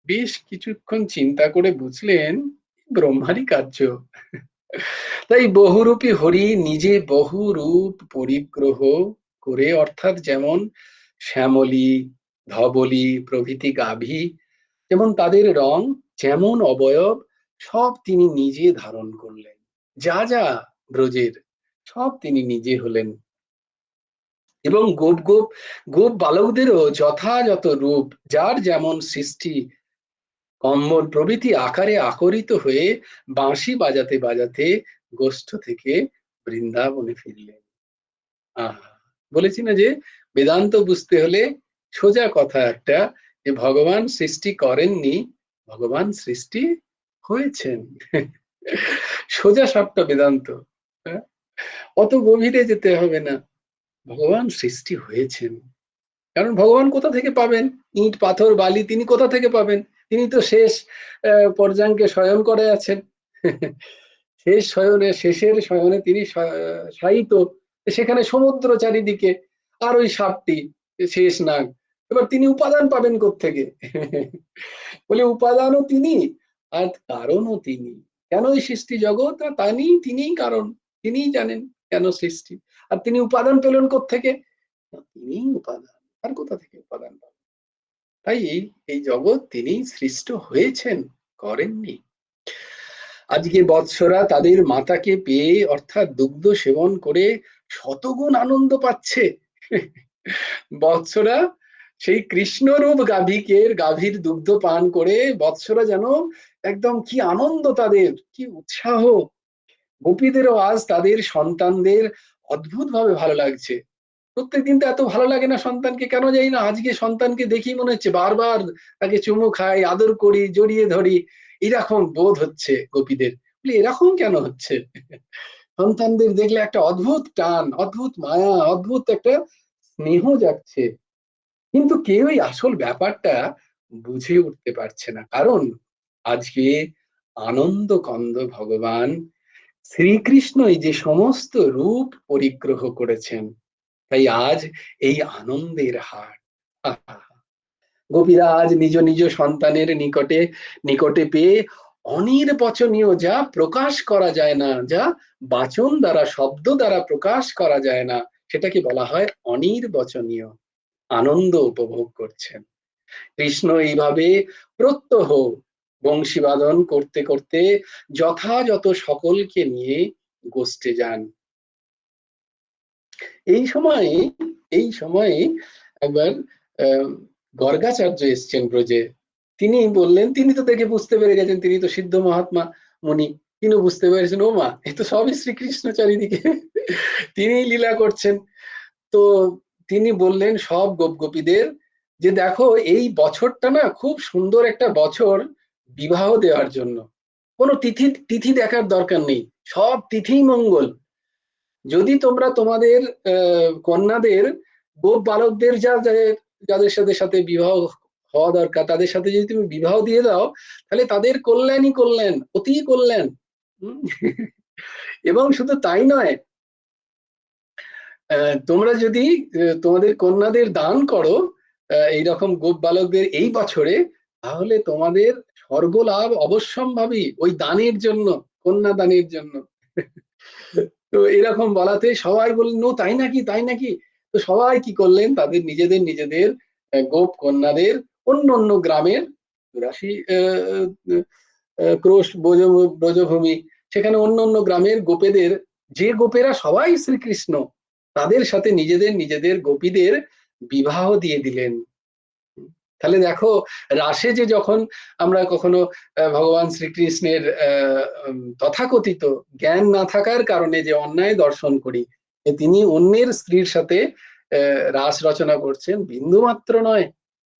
A: বেশ কিছুক্ষণ চিন্তা করে বুঝলেন ব্রহ্মারই কার্য। তাই বহুরূপী হরি নিজে বহু রূপ পরিগ্রহ করে, অর্থাৎ যেমন শ্যামলী, ধবলী প্রভৃতি গাভী, যেমন তাদের রং, যেমন অবয়ব, সব তিনি নিজে ধারণ করলেন। যা যা ব্রজের সব তিনি নিজে হলেন, এবং গোপ বালকদেরও যথাযথ রূপ, যার যেমন সৃষ্টি, কম্বল প্রভৃতি আকারে আকরিত হয়ে বাঁশি বাজাতে বাজাতে গোষ্ঠ থেকে বৃন্দাবনে ফিরলেন। আহা, বলেছি না যে বেদান্ত বুঝতে হলে সোজা কথা একটা, যে ভগবান সৃষ্টি করেননি, ভগবান সৃষ্টি হয়েছেন সোজা সাপটা বেদান্ত। অত গভীরে যেতে হবে না, ভগবান সৃষ্টি হয়েছেন। কারণ ভগবান কোথা থেকে পাবেন, ইট পাথর বালি তিনি কোথা থেকে পাবেন, তিনি তো শেষ পর্যাঙ্কে শয়ন করে আছেন শেষের শয়নে তিনি শায়িত, সেখানে সমুদ্র চারিদিকে, আর ওই সাপটি শেষ নাগ, এবার তিনি উপাদান পাবেন কোত্থেকে বলে উপাদানও তিনি আর কারণও তিনি। কেন এই সৃষ্টি জগৎ, তিনিই কারণ, তিনিই জানেন কেন সৃষ্টি, আর তিনি উপাদান পেলেন কোত্থেকে, তিনিই উপাদান, আর কোথা থেকে উপাদান পাবেন। তাই এই জগৎ তিনি সৃষ্ট হয়েছেন, করেননি। আজকে বৎসরা তাদের মাতাকে পেয়ে, অর্থাৎ দুগ্ধ সেবন করে শতগুণ আনন্দ পাচ্ছে বৎসরা সেই কৃষ্ণরূপ গাভীর দুগ্ধ পান করে বৎসরা যেন একদম কি আনন্দ, তাদের কি উৎসাহ। গোপীদেরও আজ তাদের সন্তানদের অদ্ভুত ভাবে ভালো লাগছে। প্রত্যেকদিন তো এত ভালো লাগে না সন্তানকে, কেন জানি না আজকে সন্তানকে দেখি মনে হচ্ছে বারবার তাকে চুমু খাই, আদর করি, জড়িয়ে ধরি, এরকম বোধ হচ্ছে গোপীদের। এরকম কেন হচ্ছে? সন্তানদের দেখলে একটা অদ্ভুত টান, অদ্ভুত মায়া, অদ্ভুত একটা স্নেহ যাচ্ছে, কিন্তু কেউই আসল ব্যাপারটা বুঝে উঠতে পারছে না। কারণ আজকে আনন্দ কন্দ ভগবান শ্রীকৃষ্ণই যে সমস্ত রূপ পরিগ্রহ করেছেন, তাই আজ এই আনন্দের হাট। আহা! গোপীরা আজ নিজ নিজ সন্তানের নিকটে নিকটে পেয়ে অনির্বচনীয়, যা প্রকাশ করা যায় না, যা বাচন দ্বারা, শব্দ দ্বারা প্রকাশ করা যায় না, সেটাকে বলা হয় অনির্বচনীয় আনন্দ উপভোগ করছেন। কৃষ্ণ এইভাবে প্রত্যহ বংশীবাদন করতে করতে যথাযথ সকলকে নিয়ে গোষ্ঠে যান। এই সময়ে এই সময়ে একবার গর্গাচার্য এসছেন ব্রজে। তিনি বললেন, তিনি তো দেখে বুঝতে পেরে গেছেন, তিনি তো সিদ্ধ মহাত্মা মুনি, তিনি বুঝতে পেরেছেন ও মা এ তো সবই শ্রীকৃষ্ণ চারিদিকে, তিনি লীলা করছেন। তো তিনি বললেন সব গোপীদের যে দেখো, এই বছরটা না খুব সুন্দর একটা বছর বিবাহ দেওয়ার জন্য। কোনো তিথি তিথি দেখার দরকার নেই, সব তিথিই মঙ্গল। যদি তোমরা তোমাদের কন্যাদের গোপ বালকদের যাদের সাথে সাথে বিবাহ হওয়া দরকার, তাদের সাথে যদি তুমি বিবাহ দিয়ে দাও, তাহলে তাদের কল্যাণই কল্যাণ, অতি কল্যাণ। এবং শুধু তাই নয়, তোমরা যদি তোমাদের কন্যাদের দান করো এইরকম গোপ বালকদের এই বছরে, তাহলে তোমাদের স্বর্গ লাভ অবশ্যম্ভাবী ওই দানের জন্য, কন্যা দানের জন্য। তো এরকম বলাতে সবাই বললেন ও তাই নাকি, তাই নাকি। তো সবাই কি করলেন, তাদের নিজেদের নিজেদের গোপ কন্যাদের অন্য অন্য গ্রামের ৮২ ক্রোশ ব্রজভূমি, সেখানে অন্য অন্য গ্রামের গোপেদের, যে গোপেরা সবাই শ্রীকৃষ্ণ, তাদের সাথে নিজেদের নিজেদের গোপীদের বিবাহ দিয়ে দিলেন। তাহলে দেখো, রাসে যে যখন আমরা কখনো ভগবান শ্রীকৃষ্ণের তথাকথিত জ্ঞান না থাকার কারণে যে অন্যায় দর্শন করি, তিনি অন্যের স্ত্রীর সাথে রাস রচনা করছেন, বিন্দু মাত্র নয়,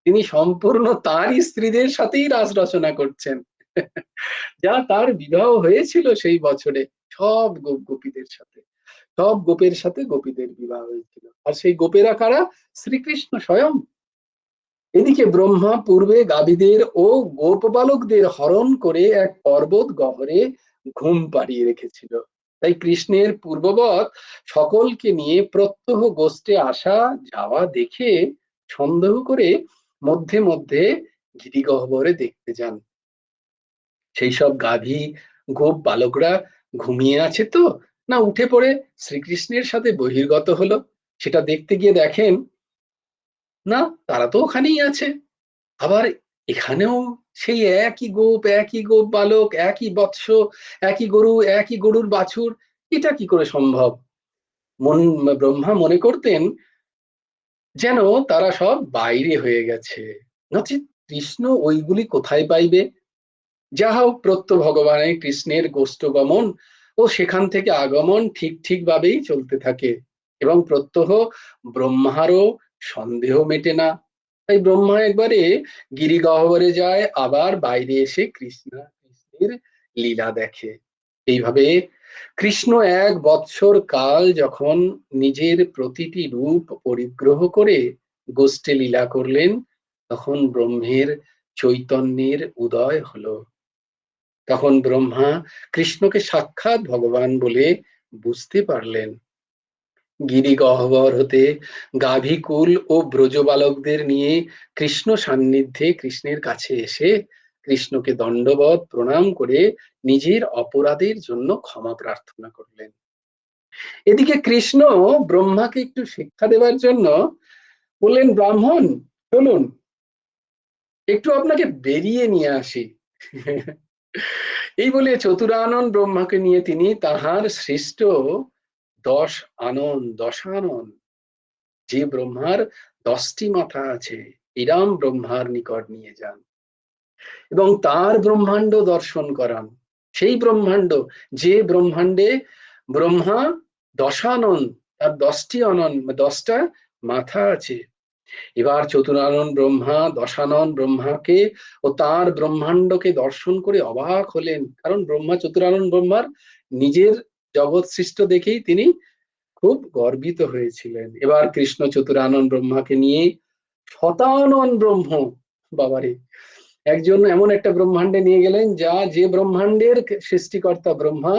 A: তিনি সম্পূর্ণ তারই স্ত্রীদের সাথেই রাস রচনা করছেন, যা তার বিবাহ হয়েছিল সেই বছরে সব গোপীদের সাথে, সব গোপের সাথে গোপীদের বিবাহ হয়েছিল। আর সেই গোপেরা কারা? শ্রীকৃষ্ণ স্বয়ং। এদিকে ব্রহ্মা পূর্বে গাভীদের ও গোপ বালকদের হরণ করে এক পর্বত গহ্বরে ঘুম পাড়িয়ে রেখেছিল। তাই কৃষ্ণের পূর্ববৎ সকলকে নিয়ে প্রত্যহ গোষ্ঠে আসা যাওয়া দেখে সন্দেহ করে মধ্যে মধ্যে গিরিগহ্বরে দেখতে যান। সেই সব গাভী গোপ বালকরা ঘুমিয়ে আছে তো, না উঠে পড়ে শ্রীকৃষ্ণের সাথে বহির্গত হলো, সেটা দেখতে গিয়ে দেখেন না, তারা তো ওখানেই আছে। আবার এখানেও সেই একই গোপ বালক, একই বৎস, একই গরু, একই গরুর বাছুর, এটা কি করে সম্ভব? ব্রহ্মা মনে করতেন যেন তারা সব বাইরে হয়ে গেছে, নচিৎ কৃষ্ণ ওইগুলি কোথায় পাইবে। যা হোক, প্রত্য ভগবানের কৃষ্ণের গোষ্ঠগমন ও সেখান থেকে আগমন ঠিক ঠিক ভাবেই চলতে থাকে, এবং প্রত্যহ ব্রহ্মারও সন্দেহ মেটে না। তাই ব্রহ্মা একবারে গিরিগহ্বরে যায়, আবার বাইরে এসে কৃষ্ণের লীলা দেখে। এইভাবে কৃষ্ণ ১ বৎসর কাল যখন নিজের প্রতিটি রূপ পরিগ্রহ করে গোষ্ঠে লীলা করলেন, তখন ব্রহ্মের চৈতন্যের উদয় হলো। তখন ব্রহ্মা কৃষ্ণকে সাক্ষাৎ ভগবান বলে বুঝতে পারলেন। গিরিগহ্বর হতে গাভীকুল ও ব্রজবালকদের নিয়ে কৃষ্ণ সান্নিধ্যে কৃষ্ণের কাছে এসে কৃষ্ণকে দণ্ডবৎ প্রণাম করে নিজের অপরাধের জন্য ক্ষমা প্রার্থনা করলেন। এদিকে কৃষ্ণ ব্রহ্মাকে একটু শিক্ষা দেওয়ার জন্য বললেন, ব্রাহ্মণ চলুন একটু আপনাকে বেরিয়ে নিয়ে আসি। এই বলে চতুরানন ব্রহ্মাকে নিয়ে তিনি তাহার সৃষ্ট দশানন, যে ব্রহ্মার 10টি মাথা আছে, এরাম ব্রহ্মার নিকট নিয়ে যান এবং তার ব্রহ্মাণ্ড দর্শন করান। সেই ব্রহ্মাণ্ড, যে ব্রহ্মাণ্ডে ব্রহ্মা দশানন, তার 10টি অনন, 10টা মাথা আছে। এবার চতুরানন ব্রহ্মা দশানন ব্রহ্মাকে ও তার ব্রহ্মাণ্ডকে দর্শন করে অবাক হলেন, কারণ ব্রহ্মা চতুরানন ব্রহ্মার নিজের জগৎ সৃষ্ট দেখেই তিনি খুব গর্বিত হয়েছিলেন। এবার কৃষ্ণ চতুরানন ব্রহ্মাকে নিয়ে শতানন ব্রহ্ম, বাবারে, একজন এমন একটা ব্রহ্মাণ্ডে নিয়ে গেলেন যে ব্রহ্মাণ্ডের সৃষ্টিকর্তা ব্রহ্মা,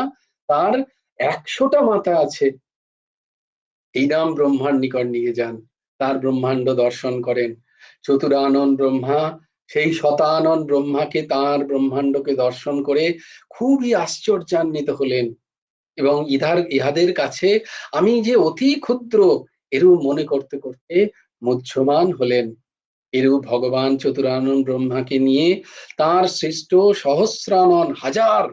A: তার 100টা মাথা আছে। এই নাম ব্রহ্মার নিকট নিয়ে যান, তার ব্রহ্মাণ্ড দর্শন করেন। চতুরানন ব্রহ্মা সেই শতানন ব্রহ্মাকে, তার ব্রহ্মাণ্ডকে দর্শন করে খুবই আশ্চর্যান্বিত হলেন এবং ইহাদের কাছে আমি যে অতি ক্ষুদ্র এরূপ মনে করতে করতে মুহ্যমান হলেন। এরূপ ভগবান চতুরানন ব্রহ্মাকে নিয়ে তার সৃষ্ট সহস্রানন, হাজার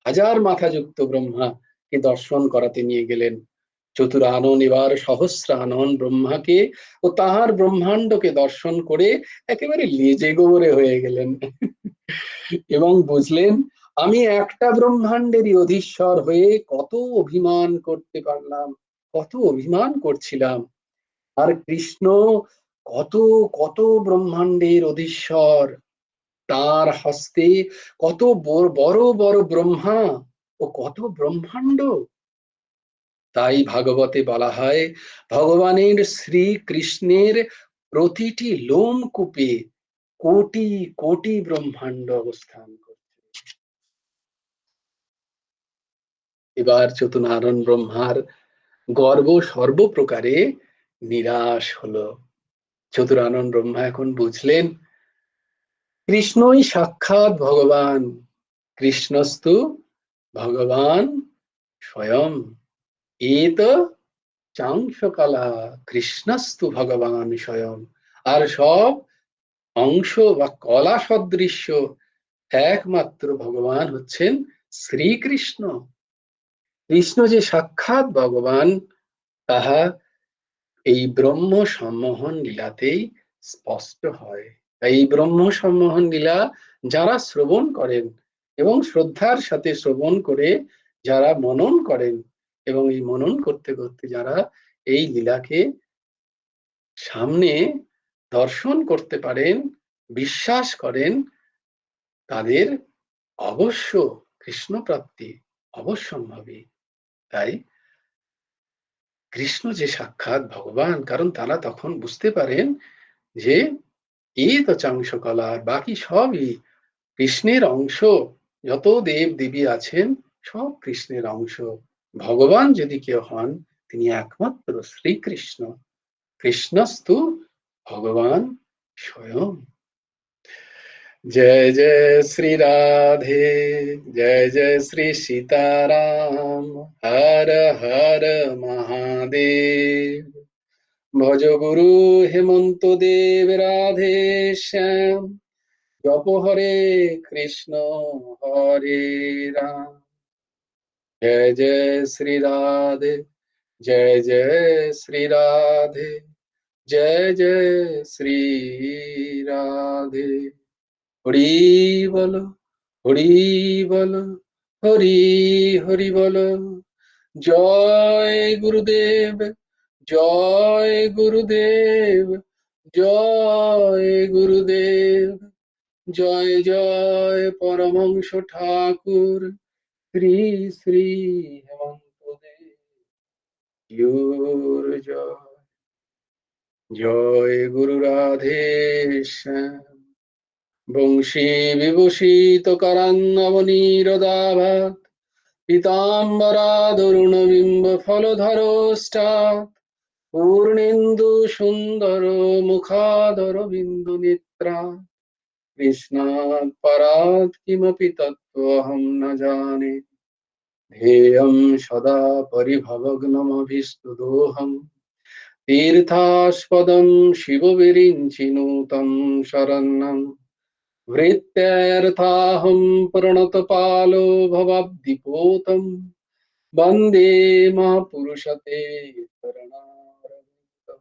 A: হাজার মাথাযুক্ত ব্রহ্মাকে দর্শন করাতে নিয়ে গেলেন। চতুরানন এবার সহস্রানন ব্রহ্মাকে ও তাহার ব্রহ্মাণ্ডকে দর্শন করে একেবারে লেজে গোবরে হয়ে গেলেন এবং বুঝলেন, আমি একটা ব্রহ্মাণ্ডেরই অধীশ্বর হয়ে কত অভিমান করতে পারলাম, কত অভিমান করছিলাম। আর কৃষ্ণ কত কত ব্রহ্মাণ্ডের অধীশ্বর, তার হস্তে কত বড় বড় ব্রহ্মা ও কত ব্রহ্মাণ্ড। তাই ভাগবতে বলা হয়, ভগবানের শ্রীকৃষ্ণের প্রতিটি লোমকূপে কোটি কোটি ব্রহ্মাণ্ড অবস্থান করছে। এবার চতুরানন ব্রহ্মার গর্ব সর্বপ্রকারে নিরাশ হলো। চতুরানন ব্রহ্মা এখন বুঝলেন, কৃষ্ণই সাক্ষাৎ ভগবান, কৃষ্ণস্তু ভগবান স্বয়ং, এত চাংশকলা কৃষ্ণস্তু ভগবান স্বয়ং। আর সব অংশ বা কলা সদৃশ্য একমাত্র ভগবান হচ্ছেন শ্রীকৃষ্ণ। কৃষ্ণ যে সাক্ষাৎ ভগবান, তাহা এই ব্রহ্ম সম্মোহন লীলাতেই স্পষ্ট হয়। তাই এই ব্রহ্ম সম্মোহন লীলা যারা শ্রবণ করেন এবং শ্রদ্ধার সাথে শ্রবণ করে যারা মনন করেন, এবং এই মনন করতে করতে যারা এই লীলাকে সামনে দর্শন করতে পারেন, বিশ্বাস করেন, তাদের অবশ্য কৃষ্ণ প্রাপ্তি অবশ্যম্ভাবী। তাই কৃষ্ণ যে সাক্ষাৎ ভগবান, কারণ তারা তখন বুঝতে পারেন যে এই তো চাংশকলা, বাকি সবই কৃষ্ণের অংশ। যত দেব দেবী আছেন সব কৃষ্ণের অংশ। ভগবান যদি কেউ হন, তিনি একমাত্র শ্রীকৃষ্ণ। কৃষ্ণস্তু ভগবান স্বয়ং। जय जय श्री राधे, जय जय श्री सीताराम, हर हर महादेव। भज गुरु हेमंत देव राधे श्याम, जप हरे कृष्ण हरे राम। जय जय श्री राधे, जय जय श्री राधे, जय जय श्री राधे। হরি বল, হরি বল, হরি হরি বল। জয় গুরুদেব, জয় গুরুদেব, জয় গুরুদেব। জয় জয় পরমংশ ঠাকুর শ্রী শ্রী হেমন্ত দেব জয়। জয় গুরু রাধেশ্যাম। বংশী বিভূষিত করান্নবনীরদাভাত, পীতাম্বরাদরুণবিম্ব ফলধরষ্টাৎ, পূর্ণেন্দু সুন্দর মুখাদর বিন্দু নেত্রাৎ। কৃষ্ণাৎ পরাৎ কিমপি তত্ত্বহং ন জানে, ध्येयं सदा परिभवग्नमभीष्टदोहं। तीर्थास्पदं शिवविरिञ्चिनुतं शरणं, वृत्त्यर्थाहं प्रणतपालो भवाब्धिपोतं। वन्दे महापुरुषते शरणारविन्दं।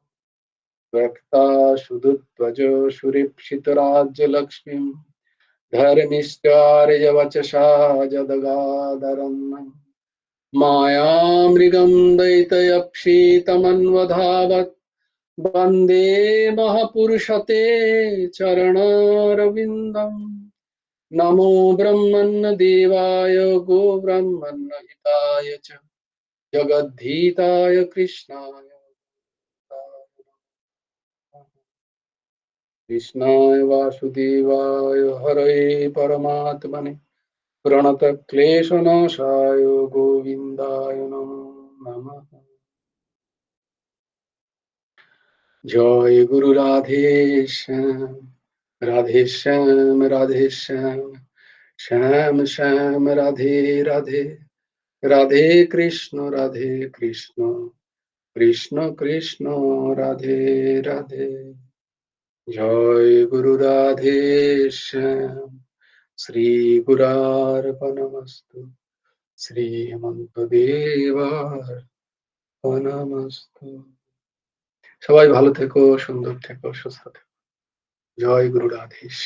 A: व्यक्ताशुधध्वज सुरेप्सितराज्यलक्ष्मीं, धर्मिष्ठार्यवचसा जदगादरन्नम्। मायामृगं दैतयक्षितमन्वधावत् वन्दे महापुरुषते चरणारविन्दम् नमो ब्रह्मन् देवाय गो ब्रह्मन् हिताय च जगद्धीताय कृष्णाय कृष्णाय वासुदेवाय हरये परमात्मने प्रणतक्लेशनाशाय गोविन्दाय नमो नमः। जय गुरु राधे श्याम राधे श्याम राधे श्याम श्याम श्याम राधे राधे राधे कृष्ण कृष्ण कृष्ण राधे राधे। जय गुरु राधे श्याम श्री गुरार्पणमस्तु শ্রীমন্ত দেবার্পণমস্তু। সবাই ভালো থেকো, সুন্দর থেকো, সুস্থ থেকো। জয় গুরু রাধেশ।